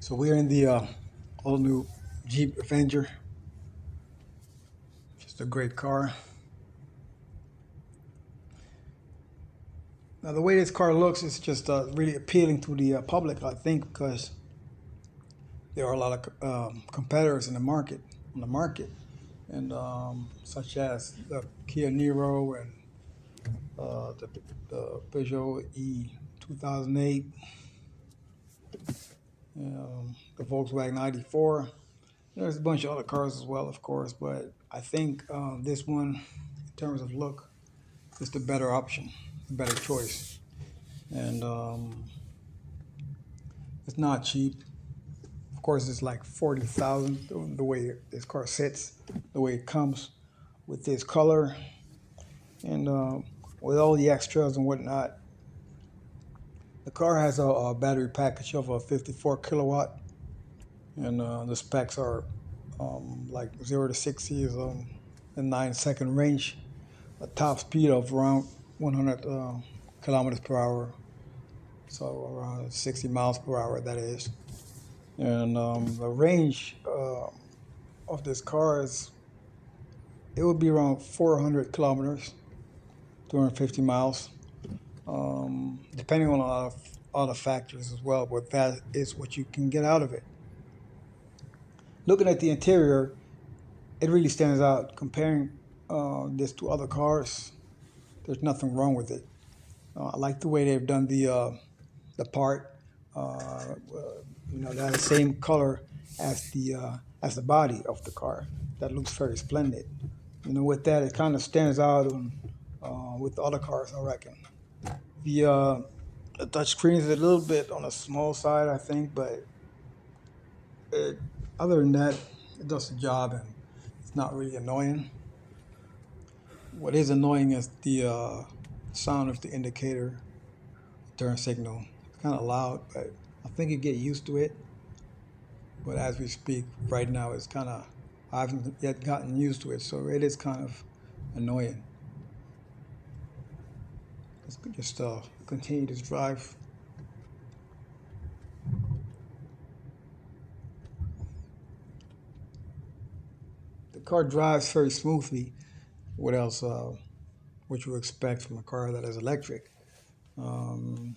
So we're in the all new Jeep Avenger. Just a great car. Now the way this car looks is just really appealing to the public, I think, because there are a lot of competitors in the market, and such as the Kia Niro and the Peugeot E 2008, the Volkswagen ID4. There's a bunch of other cars as well, of course, but I think this one, in terms of look, is the better option, the better choice. And it's not cheap. Of course, it's like 40,000. The way this car sits, the way it comes with this color, and with all the extras and whatnot. The car has a battery package of a 54 kilowatt, and the specs are like 0 to 60 is a 9 second range, a top speed of around 100 kilometers per hour, so around 60 miles per hour, that is. And the range of this car is, it would be around 400 kilometers, 250 miles, depending on a lot of other factors as well, but that is what you can get out of it. Looking at the interior, it really stands out. Comparing this to other cars, there's nothing wrong with it. I like the way they've done the part. That same color as the body of the car. That looks very splendid. With that, it kind of stands out with the other cars, I reckon. The touch screen is a little bit on the small side, I think, but other than that, it does the job and it's not really annoying. What is annoying is the sound of the indicator, turn signal. It's kind of loud, but I think you get used to it. But as we speak right now, it's kind of, I haven't yet gotten used to it, so it is kind of annoying. Let's just continue this drive. The car drives very smoothly. What else? What you expect from a car that is electric? It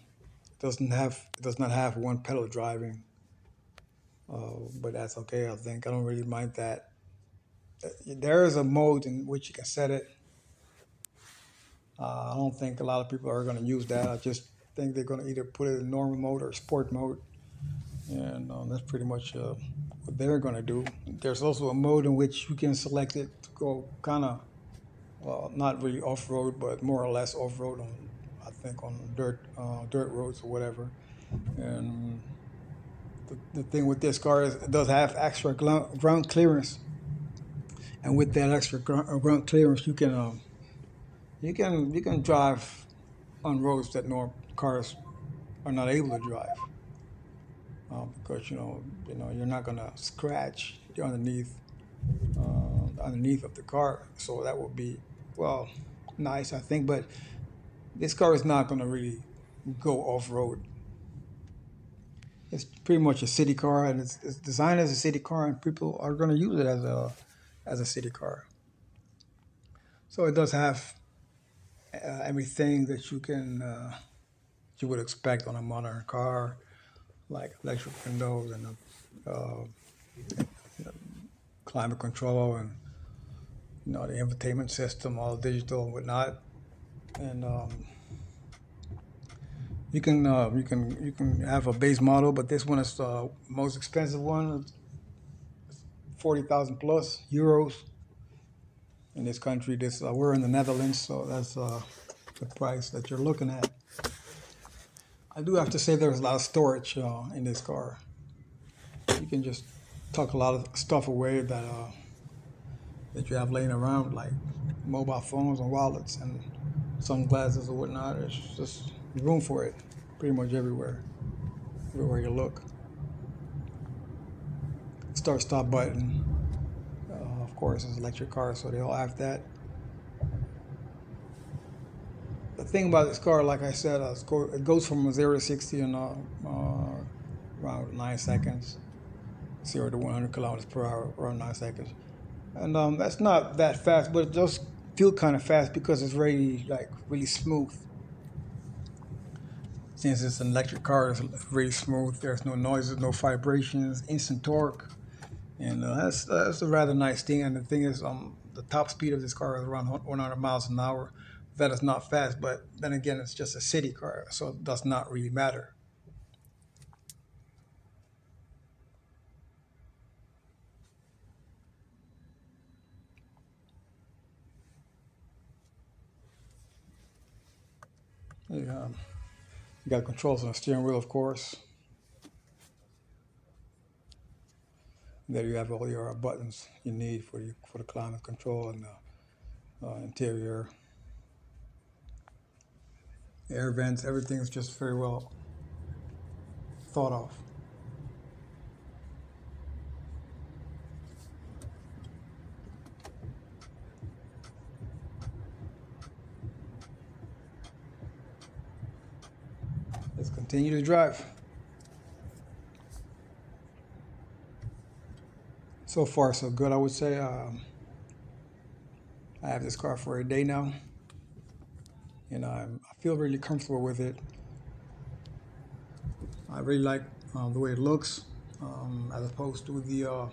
does not have one pedal driving, but that's okay. I think I don't really mind that. There is a mode in which you can set it. I don't think a lot of people are going to use that. I just think they're going to either put it in normal mode or sport mode, and that's pretty much what they're going to do. There's also a mode in which you can select it to go kind of, not really off-road, but more or less off-road on, I think, on dirt roads or whatever. And the thing with this car is it does have extra ground clearance, and with that extra ground clearance, you can drive on roads that normal cars are not able to drive, because you're not gonna scratch the underneath of the car, so that would be, well, nice, I think. But this car is not gonna really go off road. It's pretty much a city car, and it's designed as a city car, and people are gonna use it as a city car. So it does have everything that you would expect on a modern car, like electric windows and climate control, and the infotainment system, all digital and whatnot. And you can have a base model, but this one is the most expensive one. It's 40,000 plus euros in this country. We're in the Netherlands, so that's the price that you're looking at. I do have to say there's a lot of storage in this car. You can just tuck a lot of stuff away that you have laying around, like mobile phones and wallets and sunglasses or whatnot. There's just room for it pretty much everywhere you look. Start stop button. Of course, it's an electric car, so they all have that. The thing about this car, like I said, it goes from 0 to 60 in around 9 seconds. 0 to 100 kilometers per hour around 9 seconds. And that's not that fast, but it does feel kind of fast because it's really like really smooth. Since it's an electric car, it's really smooth. There's no noises, no vibrations, instant torque, and that's a rather nice thing. And the thing is, the top speed of this car is around 100 miles an hour. That is not fast, but then again, it's just a city car, so it does not really matter. Yeah, you got controls on the steering wheel, of course. There you have all your buttons you need for the climate control and the interior air vents. Everything is just very well thought of. Let's continue to drive. So far, so good, I would say. I have this car for a day now, and I feel really comfortable with it. I really like the way it looks, as opposed to the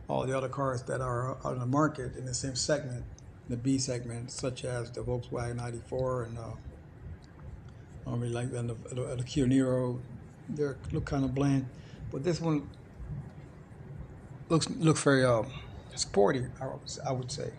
all the other cars that are out in the market in the same segment, the B segment, such as the Volkswagen 94 and I don't really like the Kia Niro. They look kind of bland, but this one looks very sporty. I would say.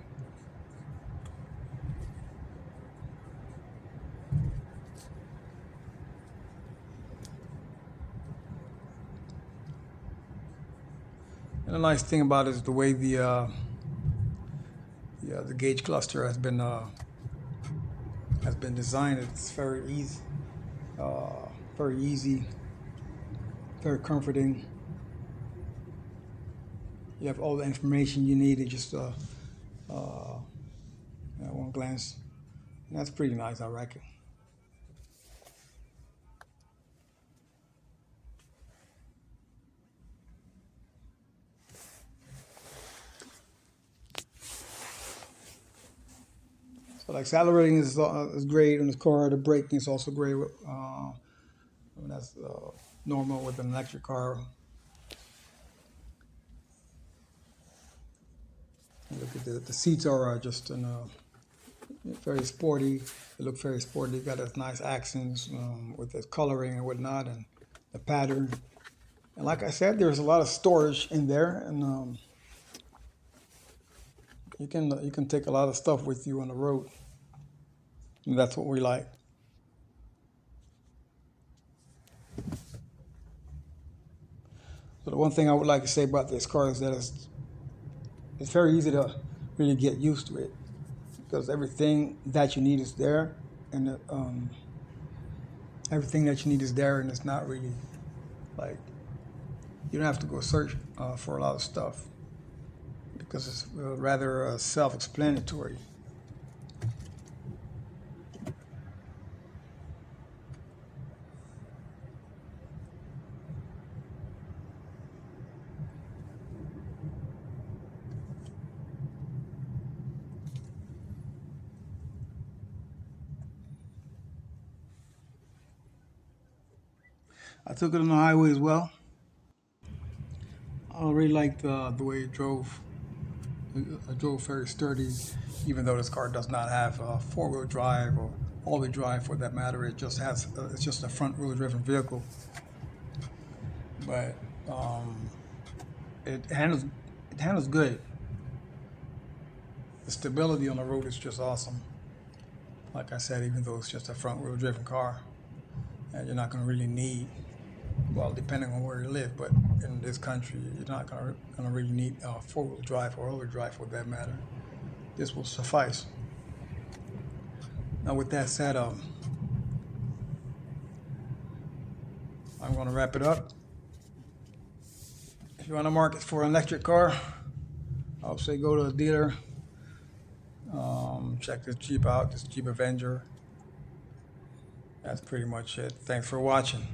And the nice thing about it is the way the gauge cluster has been designed. It's uh, very easy, very comforting. You have all the information you need in just one glance. And that's pretty nice, I reckon. So like accelerating is great in the car. The braking is also great. That's normal with an electric car. Look at the seats are just very sporty. They look very sporty. They got those nice accents with the coloring and whatnot, and the pattern. And like I said, there's a lot of storage in there, and you can take a lot of stuff with you on the road. And that's what we like. So the one thing I would like to say about this car is that it's very easy to really get used to it because everything that you need is there, and everything that you need is there, and it's not really like you don't have to go search for a lot of stuff because it's rather self-explanatory. I took it on the highway as well. I really liked the way it drove. It drove very sturdy, even though this car does not have four-wheel drive or all-wheel drive for that matter. It's just a front-wheel driven vehicle, but it handles it handles good. The stability on the road is just awesome. Like I said, even though it's just a front-wheel driven car, and you're not going to really need, well, depending on where you live, but in this country, you're not gonna really need four-wheel drive or all-wheel drive for that matter. This will suffice. Now, with that said, I'm gonna wrap it up. If you're on the market for an electric car, I would say go to a dealer. Check this Jeep out, this Jeep Avenger. That's pretty much it. Thanks for watching.